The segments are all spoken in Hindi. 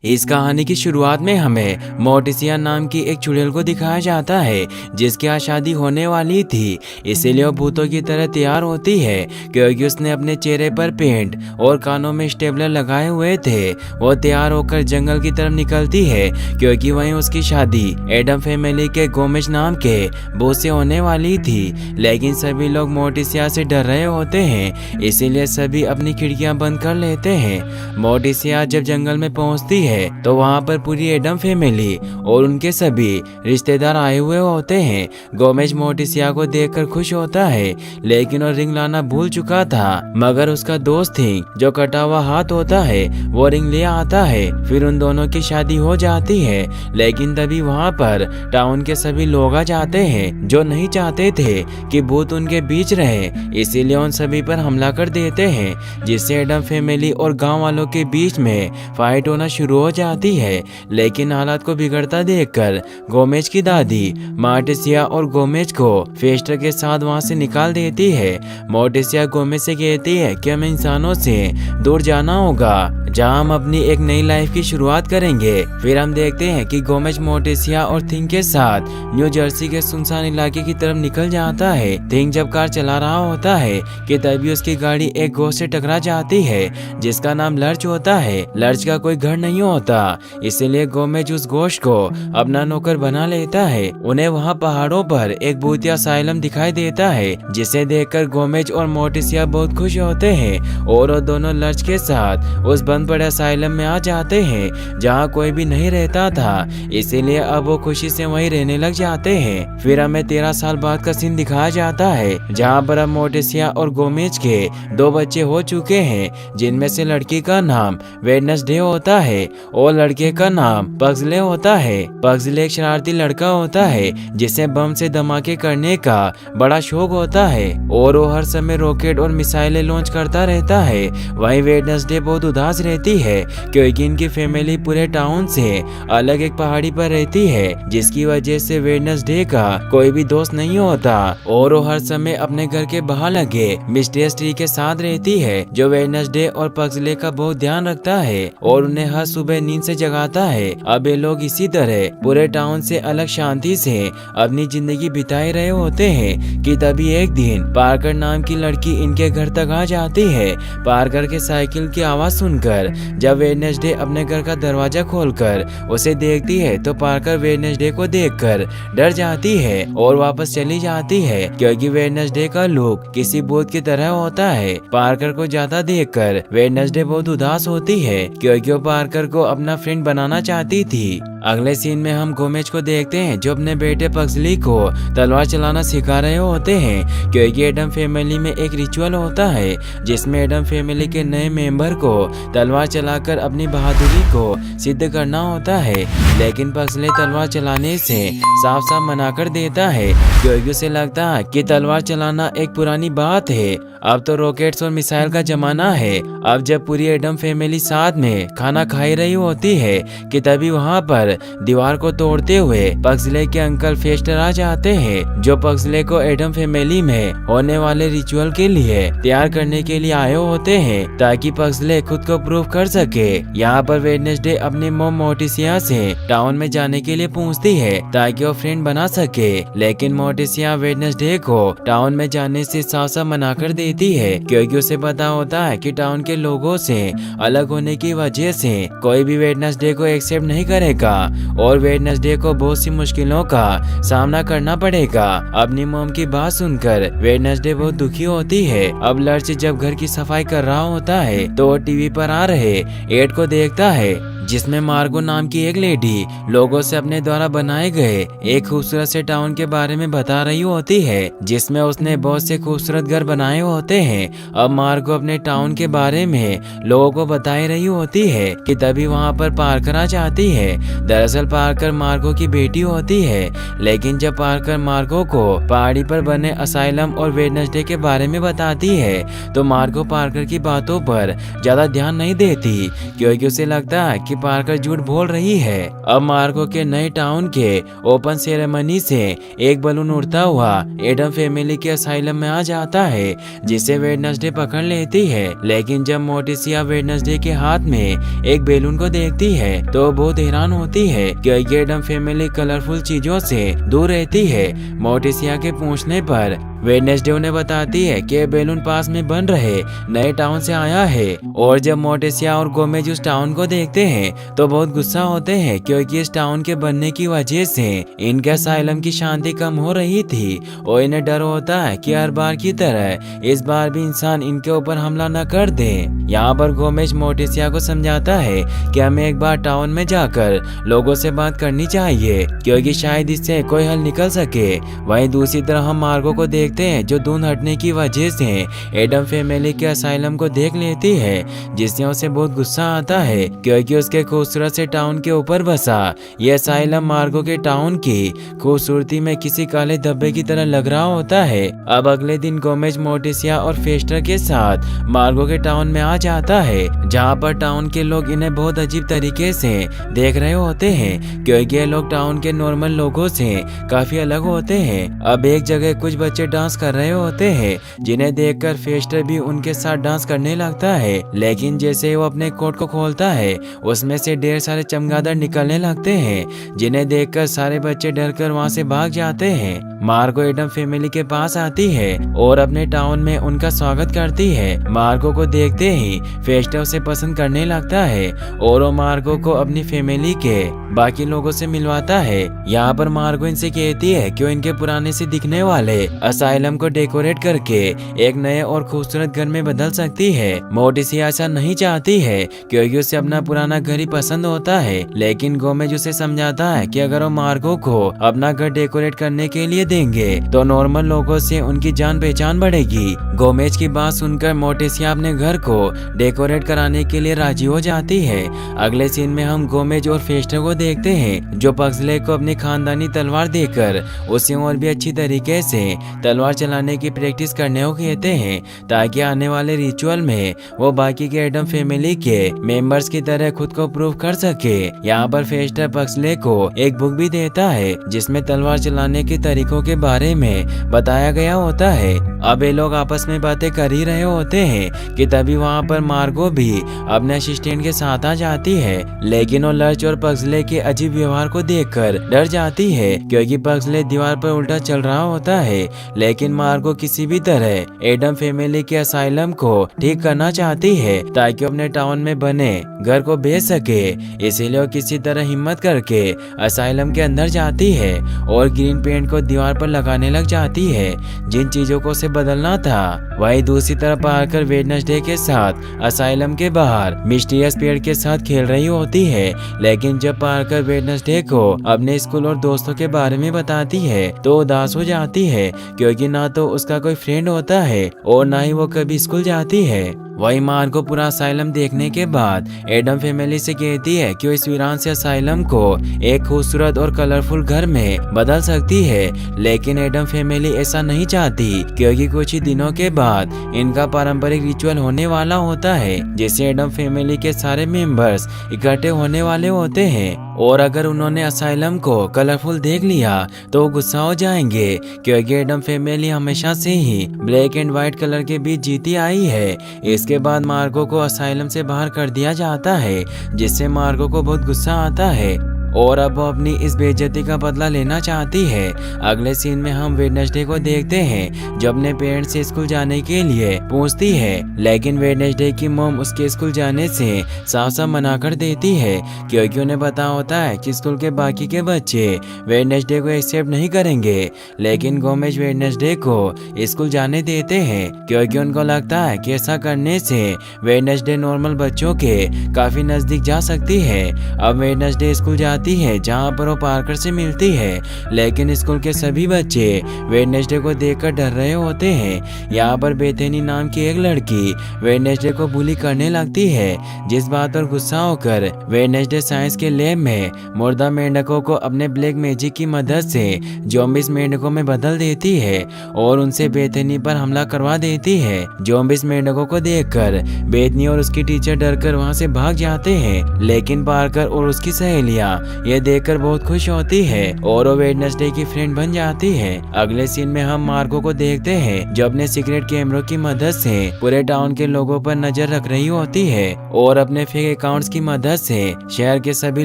इस कहानी की शुरुआत में हमें मोर्टिसिया नाम की एक चुड़ैल को दिखाया जाता है जिसकी आज शादी होने वाली थी। इसीलिए वो भूतों की तरह तैयार होती है क्योंकि उसने अपने चेहरे पर पेंट और कानों में स्टेपलर लगाए हुए थे। वो तैयार होकर जंगल की तरफ निकलती है क्योंकि वहीं उसकी शादी एडम फैमिली के गोमेज नाम के बोस से होने वाली थी। लेकिन सभी लोग मोर्टिसिया से डर रहे होते हैं, इसीलिए सभी अपनी खिड़कियां बंद कर लेते हैं। मोर्टिसिया जब जंगल में पहुंचती है तो वहां पर पूरी एडम फैमिली और उनके सभी रिश्तेदार आए हुए होते हैं। गोमेज मोर्टिसिया को देखकर खुश होता है, लेकिन वो रिंग लाना भूल चुका था। मगर उसका दोस्त थिंग जो कटा हुआ हाथ होता है वो रिंग ले आता है। फिर उन दोनों की शादी हो जाती है। लेकिन तभी वहां पर टाउन के सभी लोग आ जाते हैं जो नहीं चाहते थे कि भूत उनके बीच रहे, इसीलिए उन सभी पर हमला कर देते हैं, जिससे एडम फैमिली और गांव वालों के बीच में फाइट होना शुरू हो जाती है। लेकिन हालात को बिगड़ता देखकर गोमेज की दादी मोर्टिसिया और गोमेज को फेस्टर के साथ वहां से निकाल देती है। मोर्टिसिया गोमेज से कहती है कि हमें इंसानों से दूर जाना होगा जहां हम अपनी एक नई लाइफ की शुरुआत करेंगे। फिर हम देखते हैं कि गोमेज मोर्टिसिया और थिंग के साथ न्यू जर्सी के सुनसान इलाके की तरफ निकल जाता है। थिंग जब कार चला रहा होता है कि तभी उसकी गाड़ी एक घोस्ट से टकरा जाती है जिसका नाम लर्च होता है। लर्च का कोई घर नहीं होता, इसलिए गोमेज उस घोस्ट को अपना नौकर बना लेता है। उन्हें वहाँ पहाड़ों पर एक भूतिया असाइलम दिखाई देता है, जिसे देखकर गोमेज और मोर्टिसिया बहुत खुश होते हैं और वो दोनों लर्च के साथ उस बंद पड़े असाइलम में आ जाते हैं जहाँ कोई भी नहीं रहता था। इसीलिए अब वो खुशी से वहीं रहने लग जाते हैं। फिर हमें 13 साल बाद का सीन दिखाया जाता है जहाँ पर अब मोर्टिसिया और गोमेज के 2 बच्चे हो चुके हैं, जिनमें से लड़की का नाम वेडनेसडे होता है और लड़के का नाम पग्सले होता है। पग्सले एक शरारती लड़का होता है जिसे बम से धमाके करने का बड़ा शौक होता है और वो हर समय रॉकेट और मिसाइलें लॉन्च करता रहता है। वहीं वेडनेसडे बहुत उदास रहती है क्योंकि इनकी फैमिली पूरे टाउन से अलग एक पहाड़ी पर रहती है, जिसकी वजह से वेडनेसडे का कोई भी दोस्त नहीं होता और वो हर समय अपने घर के बाहर लगे मिस्टीरियस ट्री के साथ रहती है जो वेडनेसडे और पग्सले का बहुत ध्यान रखता है और उन्हें हर सुबह नींद से जगाता है। अब ये लोग इसी तरह पूरे टाउन से अलग शांति से अपनी जिंदगी बिताए रहे होते हैं कि तभी एक दिन पार्कर नाम की लड़की इनके घर तक आ जाती है। पार्कर के साइकिल की आवाज सुनकर जब वेडनेसडे अपने घर का दरवाजा खोलकर उसे देखती है तो पार्कर वेडनेसडे को देखकर डर जाती है और वापस चली जाती है क्योंकि वेडनेसडे का लुक किसी भूत की तरह होता है। पार्कर को ज्यादा देखकर वेडनेसडे बहुत उदास होती है क्योंकि वो पार्कर को अपना फ्रेंड बनाना चाहती थी। अगले सीन में हम गोमेज को देखते हैं जो अपने बेटे पग्सली को तलवार चलाना सिखा रहे होते हैं क्योंकि एडम फैमिली में एक रिचुअल होता है जिसमें एडम फैमिली के नए मेंबर को तलवार चलाकर अपनी बहादुरी को सिद्ध करना होता है। लेकिन पग्सली तलवार चलाने से साफ साफ मना कर देता है क्योंकि उसे लगता है कि तलवार चलाना एक पुरानी बात है, अब तो रॉकेट्स और मिसाइल का जमाना है। अब जब पूरी एडम फैमिली साथ में खाना खाई रही होती है कि तभी वहाँ पर दीवार को तोड़ते हुए पग्सले के अंकल फेस्टर आ जाते हैं जो पग्सले को एडम फैमिली में होने वाले रिचुअल के लिए तैयार करने के लिए आए होते हैं ताकि पग्सले खुद को प्रूव कर सके। यहाँ पर वेडनेसडे अपनी मॉम मोर्टिसिया से टाउन में जाने के लिए पूछती है ताकि वो फ्रेंड बना सके, लेकिन मोर्टिसिया वेडनेसडे को टाउन में जाने से साफ साफ मना कर देती है क्योंकि उसे पता होता है कि टाउन के लोगों से अलग होने की वजह से कोई भी वेडनेसडे को एक्सेप्ट नहीं करेगा और वेडनेसडे को बहुत सी मुश्किलों का सामना करना पड़ेगा। अपनी मॉम की बात सुनकर वेडनेसडे बहुत दुखी होती है। अब लर्च जब घर की सफाई कर रहा होता है तो वो टीवी पर आ रहे एड को देखता है जिसमें मार्गो नाम की एक लेडी लोगों से अपने द्वारा बनाए गए एक खूबसूरत से टाउन के बारे में बता रही होती है जिसमें उसने बहुत से खूबसूरत घर बनाए होते हैं। अब मार्गो अपने टाउन के बारे में लोगों को बताई रही होती है कि तभी वहां पर पार्कर आ जाती है। दरअसल पार्कर मार्गो की बेटी होती है, लेकिन जब पार्कर मार्गो को पहाड़ी पर बने असाइलम और वेडनेसडे के बारे में बताती है तो मार्गो पार्कर की बातों पर ज्यादा ध्यान नहीं देती क्योंकि उसे लगता है कि कि पार्कर झूठ बोल रही है। अब मार्को के नए टाउन के ओपन सेरेमनी से एक बलून उड़ता हुआ एडम फैमिली के असाइलम में आ जाता है, जिसे वेडनेसडे पकड़ लेती है। लेकिन जब मोर्टिसिया वेडनेसडे के हाथ में एक बैलून को देखती है तो बहुत हैरान होती है क्योंकि एडम फैमिली कलरफुल चीजों से दूर रहती है। मोर्टिसिया के पूछने पर वेडनेसडे उन्हें बताती है कि बैलून पास में बन रहे नए टाउन से आया है। और जब मोर्टिसिया और गोमेज उस टाउन को देखते हैं तो बहुत गुस्सा होते हैं क्योंकि इस टाउन के बनने की वजह से इनके असाइलम की शांति कम हो रही थी और इन्हें डर होता है कि हर बार की तरह इस बार भी इंसान इनके ऊपर हमला न कर दे। यहाँ पर गोमेज मोर्टिसिया को समझाता है कि हमें एक बार टाउन में जाकर लोगों से बात करनी चाहिए क्योंकि शायद इससे कोई हल निकल सके। वहीं दूसरी तरफ हम मार्गो को देखते हैं जो धुंध हटने की वजह से एडम फैमिली के असाइलम को देख लेती है, जिससे उसे बहुत गुस्सा आता है क्योंकि उसके खूबसूरत से टाउन के ऊपर बसा यह असाइलम मार्गो के टाउन की खूबसूरती में किसी काले धब्बे की तरह लग रहा होता है। अब अगले दिन गोमेज मोर्टिसिया और फेस्टर के साथ मार्गो के टाउन में आ जाता है, जहाँ पर टाउन के लोग इन्हें बहुत अजीब तरीके से देख रहे होते हैं क्योंकि ये लोग टाउन के नॉर्मल लोगों से काफी अलग होते हैं। अब एक जगह कुछ बच्चे डांस कर रहे होते हैं, जिन्हें देखकर फेस्टर भी उनके साथ डांस करने लगता है। लेकिन जैसे वो अपने कोट को खोलता है उसमें से ढेर सारे चमगादड़ निकलने लगते हैं, जिन्हें देखकर सारे बच्चे डरकर वहां से भाग जाते हैं। मार्गो एडम फैमिली के पास आती है और अपने टाउन में उनका स्वागत करती है। मार्गो को देखते ही फेस्टर उसे पसंद करने लगता है और वो मार्गो को अपनी फैमिली के बाकी लोगों से मिलवाता है। यहाँ पर मार्गो इनसे कहती है कि वो इनके पुराने से दिखने वाले असाइलम को डेकोरेट करके एक नए और खूबसूरत घर में बदल सकती है। मोर्टिसिया ऐसा नहीं चाहती है क्योंकि उसे अपना पुराना घर ही पसंद होता है, लेकिन गोमेज उसे समझाता है कि अगर वो मार्गो को अपना घर डेकोरेट करने के लिए देंगे तो नॉर्मल लोगों से उनकी जान पहचान बढ़ेगी। गोमेज की बात सुनकर मोर्टिसिया अपने घर को डेकोरेट कराने के लिए राजी हो जाती है। अगले सीन में हम गोमेज और फेस्टर को देखते हैं जो पग्सले को अपनी खानदानी तलवार देकर उसे और भी अच्छी तरीके से तलवार चलाने की प्रैक्टिस करने को कहते हैं ताकि आने वाले रिचुअल में वो बाकी के एडम फैमिली के मेंबर्स की तरह खुद को प्रूव कर सके। यहाँ पर फेस्टर पग्सले को एक बुक भी देता है जिसमें तलवार चलाने के तरीकों के बारे में बताया गया होता है। अब ये लोग आपस में बातें कर ही रहे होते हैं कि तभी वहाँ पर मार्गो भी अपने असिस्टेंट के साथ आ जाती है, लेकिन वो लर्च और पग्सले के अजीब व्यवहार को देखकर डर जाती है क्योंकि पग्सले दीवार पर उल्टा चल रहा होता है। लेकिन मार्गो किसी भी तरह एडम फैमिली के असाइलम को ठीक करना चाहती है ताकि अपने टाउन में बने घर को बेच सके, इसीलिए वो किसी तरह हिम्मत करके असाइलम के अंदर जाती है और ग्रीन पेंट को दीवार पर लगाने लग जाती है जिन चीजों को उसे बदलना था। वहीं दूसरी तरफ पार्कर वेडनेसडे के साथ असाइलम के बाहर मिस्टीरियस पेड़ के साथ खेल रही होती है, लेकिन जब पार्कर वेडनेसडे को अपने स्कूल और दोस्तों के बारे में बताती है तो उदास हो जाती है क्योंकि ना तो उसका कोई फ्रेंड होता है और ना ही वो कभी स्कूल जाती है। वही मार्गो पूरा असाइलम देखने के बाद एडम फैमिली से कहती है कि वो इस वीरान से असाइलम को एक खूबसूरत और कलरफुल घर में बदल सकती है, लेकिन एडम फैमिली ऐसा नहीं चाहती क्योंकि कुछ ही दिनों के बाद इनका पारंपरिक रिचुअल होने वाला होता है जिससे एडम फैमिली के सारे मेंबर्स इकट्ठे होने वाले होते हैं। और अगर उन्होंने असाइलम को कलरफुल देख लिया तो वो गुस्सा हो जाएंगे क्योंकि एडम फैमिली हमेशा से ही ब्लैक एंड व्हाइट कलर के बीच जीती आई है। इसके बाद मार्गो को असाइलम से बाहर कर दिया जाता है जिससे मार्गो को बहुत गुस्सा आता है और अब वो अपनी इस बेइज्जती का बदला लेना चाहती है। अगले सीन में हम वेडनेसडे को देखते हैं जो अपने पेरेंट्स से स्कूल जाने के लिए पूछती है, लेकिन वेडनेसडे की मॉम उसके स्कूल जाने से साफ साफ मना कर देती है क्योंकि उन्हें पता होता है कि स्कूल के बाकी के बच्चे वेडनेसडे को एक्सेप्ट नहीं करेंगे। लेकिन गोमेज वेडनेसडे को स्कूल जाने देते हैं क्योंकि उनको लगता है कि ऐसा करने से वेडनेसडे नॉर्मल बच्चों के काफी नजदीक जा सकती है। अब वेडनेसडे स्कूल जाती जाती है जहाँ पर वो पार्कर से मिलती है, लेकिन स्कूल के सभी बच्चे वेडनेसडे को देखकर डर रहे होते हैं। यहाँ पर बेथेनी नाम की एक लड़की वेडनेसडे को बुली करने लगती है, जिस बात पर गुस्सा होकर वेडनेसडे साइंस के लैब में मुर्दा मेंढकों को अपने ब्लैक मैजिक की मदद से ज़ॉम्बीज़ मेंढकों में बदल देती है और उनसे बेथेनी पर हमला करवा देती है। ज़ॉम्बीज़ मेंढकों को देखकर बेथनी और उसकी टीचर डरकर वहां से भाग जाते हैं, लेकिन पार्कर और उसकी सहेलियां ये देखकर बहुत खुश होती है और वो वेडनेसडे की फ्रेंड बन जाती है। अगले सीन में हम मार्को को देखते हैं जो अपने सीक्रेट कैमरों की मदद से पूरे टाउन के लोगों पर नजर रख रही होती है और अपने फेक अकाउंट्स की मदद से शहर के सभी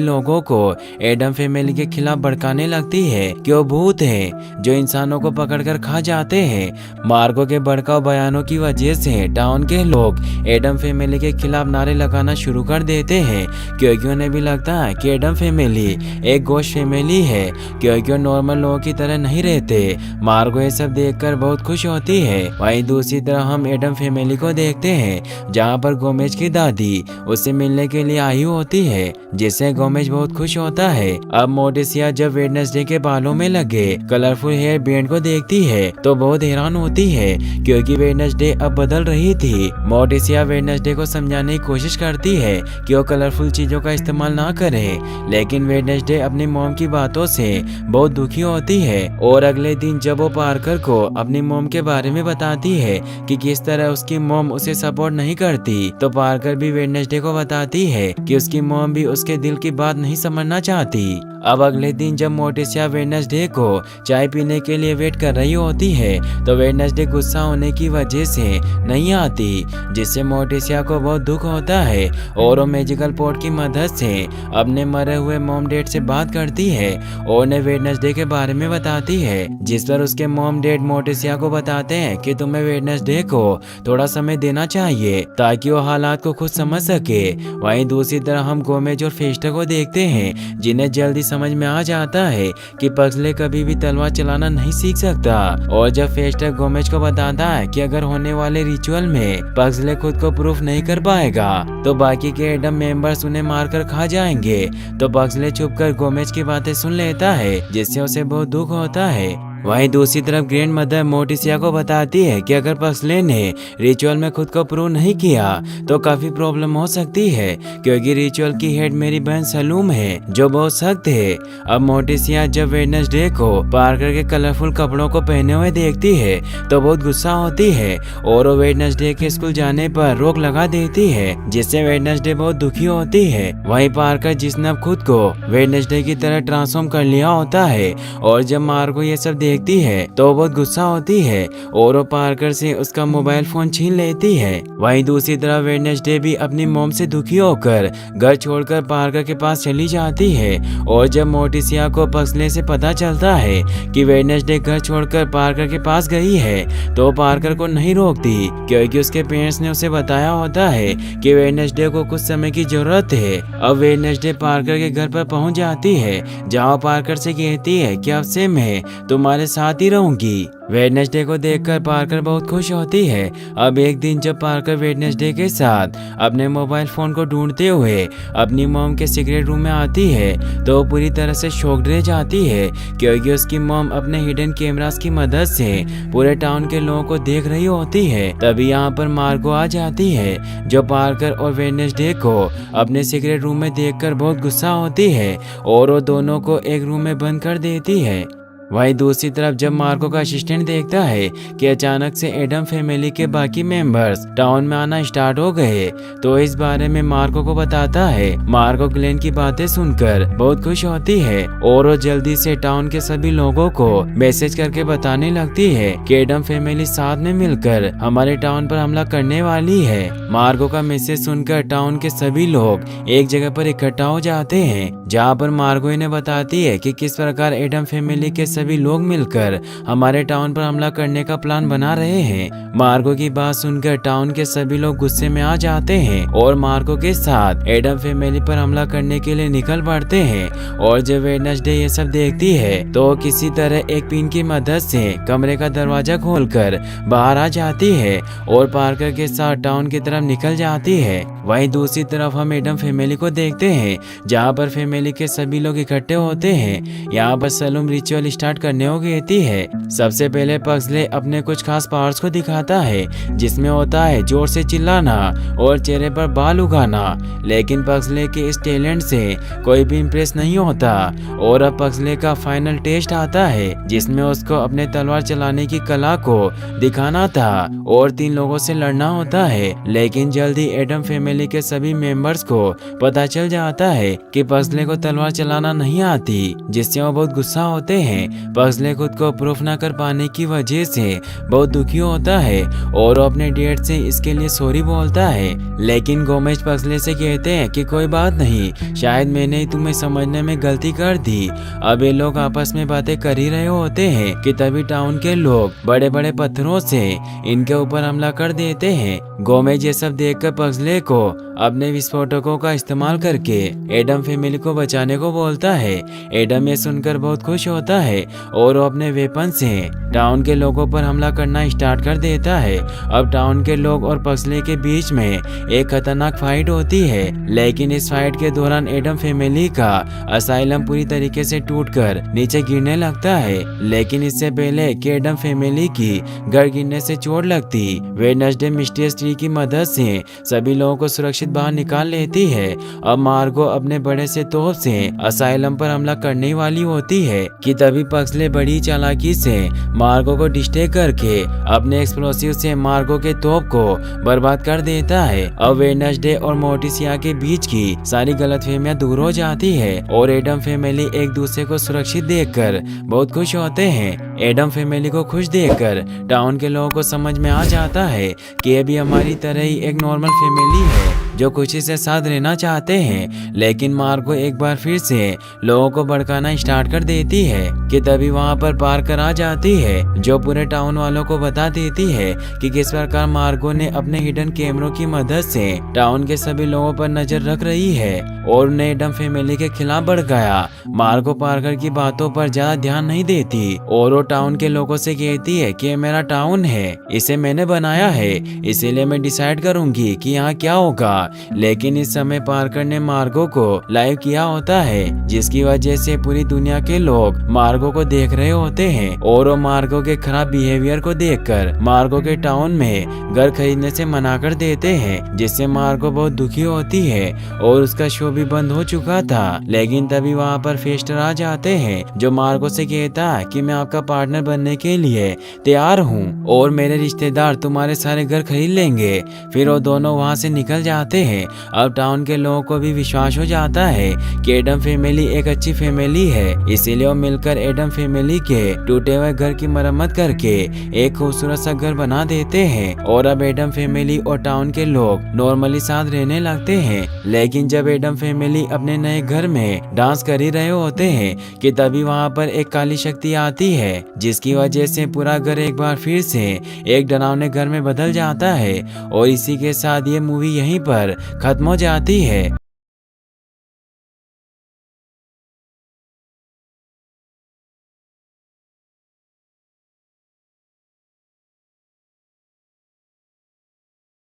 लोगों को एडम फैमिली के खिलाफ भड़काने लगती है कि वो भूत हैं जो इंसानों को पकड़कर खा जाते हैं। मार्को के भड़काऊ बयानों की वजह से टाउन के लोग एडम फैमिली के खिलाफ नारे लगाना शुरू कर देते हैं, क्योंकि उन्हें भी लगता है कि एडम फैमिली एक गोश्त फैमिली है, क्योंकि वो नॉर्मल लोगों की तरह नहीं रहते। मार्को ये सब देखकर बहुत खुश होती है। वहीं दूसरी तरफ हम एडम फैमिली को देखते हैं जहाँ पर गोमेज की दादी उससे मिलने के लिए आई होती है, जिससे गोमेज बहुत खुश होता है। अब मोर्टिसिया जब वेडनेसडे के बालों में लगे कलरफुल हेयर बैंड को देखती है तो बहुत हैरान होती है, क्योंकि वेडनेसडे अब बदल रही थी। मोर्टिसिया वेडनेसडे को समझाने की कोशिश करती है कि वो कलरफुल चीजों का इस्तेमाल ना करे, लेकिन वेडनेसडे अपनी मॉम की बातों से बहुत दुखी होती है। और अगले दिन जब वो पार्कर को अपनी मॉम के बारे में बताती है कि किस तरह उसकी मॉम उसे सपोर्ट नहीं करती, तो पार्कर भी वेडनेसडे को बताती है कि उसकी मॉम भी उसके दिल की बात नहीं समझना चाहती। अब अगले दिन जब मोर्टिसिया वेडनेसडे को चाय पीने के लिए वेट कर रही होती है तो वेडनेसडे गुस्सा होने की वजह से नहीं आती, जिससे मोर्टिसिया को बहुत दुख होता है और वो मैजिकल पॉट की मदद से अपने मरे हुए मॉम डैड से बात करती है और उन्हें वेडनेसडे के बारे में बताती है, जिस पर उसके मॉम डैड मोर्टिसिया को बताते हैं कि तुम्हें वेडनेसडे को थोड़ा समय देना चाहिए ताकि वो हालात को खुद समझ सके। वहीं दूसरी तरफ हम गोमेज और फेस्टर को देखते हैं जिन्हें जल्दी समझ में आ जाता है कि पग्सले कभी भी तलवार चलाना नहीं सीख सकता। और जब फेस्टर गोमेज को बताता है कि अगर होने वाले रिचुअल में पग्सले खुद को प्रूफ नहीं कर पाएगा तो बाकी के एडम मेंबर्स उन्हें मारकर खा जाएंगे, तो पग्सले छुपकर गोमेज की बातें सुन लेता है, जिससे उसे बहुत दुख होता है। वहीं दूसरी तरफ ग्रैंड मदर मोर्टिसिया को बताती है कि अगर पग्सले ने रिचुअल में खुद को प्रूव नहीं किया तो काफी प्रॉब्लम हो सकती है, क्योंकि रिचुअल की हेड मेरी बहन सलूम है जो बहुत सख्त है। अब मोर्टिसिया जब वेडनेसडे को पार्कर के कलरफुल कपड़ों को पहने हुए देखती है तो बहुत गुस्सा होती है और वो वेडनेसडे के स्कूल जाने पर रोक लगा देती है, जिससे वेडनेसडे बहुत दुखी होती है। वहीं पार्कर जिसने अब खुद को वेडनेसडे की तरह ट्रांसफॉर्म कर लिया होता है और जब मार्को ये सब देखती है तो बहुत गुस्सा होती है और वो पार्कर से उसका मोबाइल फोन छीन लेती है। वहीं दूसरी तरफ वेडनेसडे भी अपनी मॉम से दुखी होकर घर छोड़कर पार्कर के पास चली जाती है और जब मोर्टिसिया को पग्सले से पता चलता है कि वेडनेसडे घर छोड़कर पार्कर के पास गई है तो पार्कर को नहीं रोकती, क्योंकि उसके पेरेंट्स ने उसे बताया होता है कि वेडनेसडे को कुछ समय की जरूरत है। अब वेडनेसडे पार्कर के घर पर पहुंच जाती है जहां पार्कर से कहती है कि अब से मैं तुम्हारे साथ ही रहूंगी। वेडनेसडे को देखकर पार्कर बहुत खुश होती है। अब एक दिन जब पार्कर वेडनेसडे के साथ अपने मोबाइल फोन को ढूंढते हुए अपनी मॉम के सीक्रेट रूम में आती है तो पूरी तरह से शॉक्ड रह जाती है, क्योंकि उसकी मॉम अपने हिडन कैमरास की मदद से पूरे टाउन के लोगों को देख रही होती है। तभी यहाँ पर मार्गो आ जाती है जो पार्कर और वेडनेसडे को अपने सीक्रेट रूम में देखकर बहुत गुस्सा होती है और वो दोनों को एक रूम में बंद कर देती है। वहीं दूसरी तरफ जब मार्को का असिस्टेंट देखता है कि अचानक से एडम फैमिली के बाकी मेंबर्स टाउन में आना स्टार्ट हो गए तो इस बारे में मार्को को बताता है। मार्को ग्लेन की बातें सुनकर बहुत खुश होती है और वो जल्दी से टाउन के सभी लोगों को मैसेज करके बताने लगती है कि एडम फैमिली साथ में मिलकर हमारे टाउन पर हमला करने वाली है। मार्को का मैसेज सुनकर टाउन के सभी लोग एक जगह पर इकट्ठा हो जाते हैं, जहाँ पर मार्को इन्हें बताती है कि किस प्रकार एडम फैमिली के सभी लोग मिलकर हमारे टाउन पर हमला करने का प्लान बना रहे हैं। मार्को की बात सुनकर टाउन के सभी लोग गुस्से में आ जाते हैं और मार्को के साथ एडम फैमिली पर हमला करने के लिए निकल पड़ते हैं। और जब वेडनेसडे ये सब देखती है तो किसी तरह एक पिन की मदद से कमरे का दरवाजा खोलकर बाहर आ जाती है और पार्कर के साथ टाउन की तरफ निकल जाती है। वहीं दूसरी तरफ हम एडम फैमिली को देखते हैं जहां पर फैमिली के सभी लोग इकट्ठे होते हैं। यहाँ पर सैलून रिचुअल स्टार्ट करने को कहती है। सबसे पहले पक्सले अपने कुछ खास पावर्स को दिखाता है जिसमें होता है जोर से चिल्लाना और चेहरे पर बाल उगाना। लेकिन पक्सले के इस टैलेंट से कोई भी इम्प्रेस नहीं होता और अब पक्सले का फाइनल टेस्ट आता है जिसमें उसको अपने तलवार चलाने की कला को दिखाना था और 3 लोगों से लड़ना होता है। लेकिन जल्दी एडम फैमिली के सभी मेंबर्स को पता चल जाता है कि पक्सले को तलवार चलाना नहीं आती, जिससे वो बहुत गुस्सा होते हैं। पक्सले खुद को प्रूफ न कर पाने की वजह से बहुत दुखी होता है और वो अपने डैड से इसके लिए सॉरी बोलता है। लेकिन गोमेज पक्सले से कहते हैं कि कोई बात नहीं, शायद मैंने ही तुम्हें समझने में गलती कर दी। अब ये लोग आपस में बातें कर ही रहे होते हैं कि तभी टाउन के लोग बड़े बड़े पत्थरों से इनके ऊपर हमला कर देते हैं। गोमेज ये सब देखकर पक्सले को अपने विस्फोटकों का इस्तेमाल करके एडम फैमिली को बचाने को बोलता है। एडम ये सुनकर बहुत खुश होता है और वो अपने वेपन से टाउन के लोगों पर हमला करना स्टार्ट कर देता है। अब टाउन के लोग और पक्सले के बीच में एक खतरनाक फाइट होती है। लेकिन इस फाइट के दौरान एडम फैमिली का असाइलम पूरी तरीके से टूटकर नीचे गिरने लगता है। लेकिन इससे पहले कि एडम फैमिली की घर गिरने से चोट लगती, वेडनेसडे मिस्टीरियस ट्री की मदद से सभी लोगों को सुरक्षित बाहर निकाल लेती है। अब मार्गो अपने बड़े से तोप से असाइलम पर हमला करने वाली होती है कि तभी पक्सले बड़ी चालाकी से मार्गो को डिस्ट्रैक्ट करके अपने एक्सप्लोसिव से मार्गो के तोप को बर्बाद कर देता है। अब वेडनेसडे और मोर्टिसिया के बीच की सारी गलतफहमियां दूर हो जाती है और एडम फैमिली एक दूसरे को सुरक्षित देखकर बहुत खुश होते हैं। एडम फैमिली को खुश देखकर टाउन के लोगों को समझ में आ जाता है कि ये भी हमारी तरह ही एक नॉर्मल फैमिली है जो खुशी से साथ रहना चाहते हैं। लेकिन मार्गो एक बार फिर से लोगों को भड़काना स्टार्ट कर देती है कि तभी वहां पर पार्कर आ जाती है जो पूरे टाउन वालों को बता देती है कि किस प्रकार मार्गो ने अपने हिडन कैमरों की मदद से टाउन के सभी लोगों पर नजर रख रही है और उन्हें एडम फैमिली के खिलाफ भड़काया। मार्गो पार्कर की बातों पर ज्यादा ध्यान नहीं देती और वो टाउन के लोगों से कहती है कि ये मेरा टाउन है, इसे मैंने बनाया है, इसीलिए मैं डिसाइड करूंगी कि यहाँ क्या होगा। लेकिन इस समय पार्कर ने मार्गो को लाइव किया होता है जिसकी वजह से पूरी दुनिया के लोग मार्गो को देख रहे होते हैं और वो मार्गो के खराब बिहेवियर को देखकर मार्गो के टाउन में घर खरीदने से मना कर देते हैं, जिससे मार्गो बहुत दुखी होती है और उसका शो भी बंद हो चुका था। लेकिन तभी वहाँ पर फेस्टर आ जाते हैं जो मार्गो से कहता है कि मैं आपका पार्टनर बनने के लिए तैयार हूँ और मेरे रिश्तेदार तुम्हारे सारे घर खरीद लेंगे। फिर वो दोनों वहाँ से निकल जाते हैं। अब टाउन के लोगों को भी विश्वास हो जाता है कि एडम फैमिली एक अच्छी फैमिली है, इसीलिए वो मिलकर एडम फैमिली के टूटे हुए घर की मरम्मत करके एक खूबसूरत सा घर बना देते हैं और अब एडम फैमिली और टाउन के लोग नॉर्मली साथ रहने लगते हैं। लेकिन जब एडम फैमिली अपने नए घर में डांस कर ही रहे होते हैं कि तभी वहाँ पर एक काली शक्ति आती है जिसकी वजह से पूरा घर एक बार फिर से एक डरावने घर में बदल जाता है। और इसी के साथ ये मूवी यहीं पर खत्म हो जाती है।